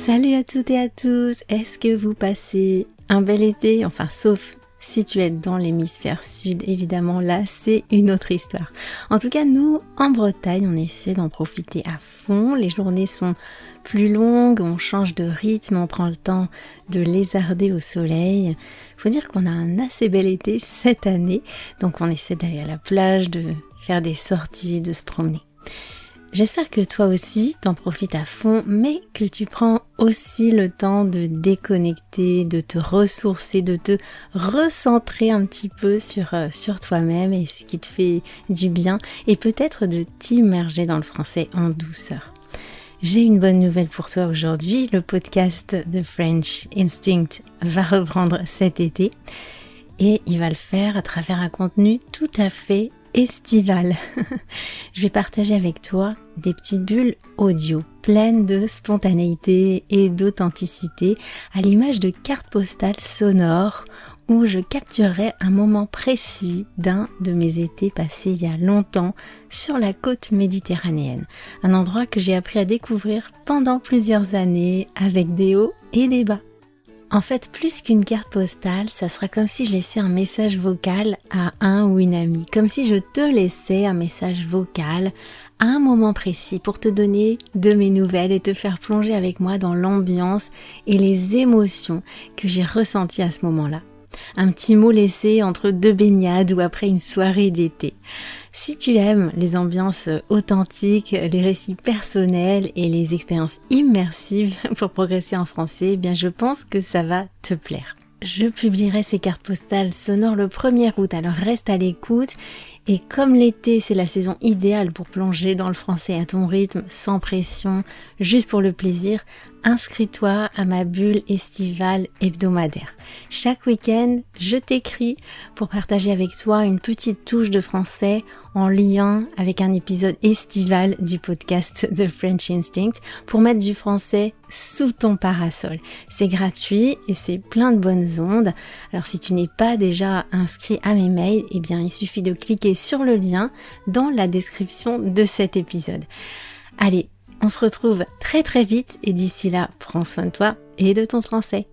Salut à toutes et à tous, est-ce que vous passez un bel été? Enfin, sauf si tu es dans l'hémisphère sud, évidemment, là, c'est une autre histoire. En tout cas, nous, en Bretagne, on essaie d'en profiter à fond. Les journées sont plus longues, on change de rythme, on prend le temps de lézarder au soleil. Faut dire qu'on a un assez bel été cette année, donc on essaie d'aller à la plage, de faire des sorties, de se promener. J'espère que toi aussi t'en profites à fond, mais que tu prends aussi le temps de déconnecter, de te ressourcer, de te recentrer un petit peu sur toi-même et ce qui te fait du bien et peut-être de t'immerger dans le français en douceur. J'ai une bonne nouvelle pour toi aujourd'hui, le podcast The French Instinct va reprendre cet été et il va le faire à travers un contenu tout à fait estival. Je vais partager avec toi des petites bulles audio pleines de spontanéité et d'authenticité à l'image de cartes postales sonores où je capturerai un moment précis d'un de mes étés passés il y a longtemps sur la côte méditerranéenne. Un endroit que j'ai appris à découvrir pendant plusieurs années avec des hauts et des bas. En fait, plus qu'une carte postale, ça sera comme si je laissais un message vocal à un ou une amie. Comme si je te laissais un message vocal à un moment précis pour te donner de mes nouvelles et te faire plonger avec moi dans l'ambiance et les émotions que j'ai ressenties à ce moment-là. Un petit mot laissé entre deux baignades ou après une soirée d'été. Si tu aimes les ambiances authentiques, les récits personnels et les expériences immersives pour progresser en français, eh bien je pense que ça va te plaire. Je publierai ces cartes postales sonores le 1er août, alors reste à l'écoute. Et comme l'été, c'est la saison idéale pour plonger dans le français à ton rythme, sans pression, juste pour le plaisir, inscris-toi à ma bulle estivale hebdomadaire. Chaque week-end, je t'écris pour partager avec toi une petite touche de français en lien avec un épisode estival du podcast The French Instinct pour mettre du français sous ton parasol. C'est gratuit et c'est plein de bonnes ondes. Alors si tu n'es pas déjà inscrit à mes mails, eh bien il suffit de cliquer sur le lien dans la description de cet épisode. Allez, on se retrouve très très vite et d'ici là, prends soin de toi et de ton français.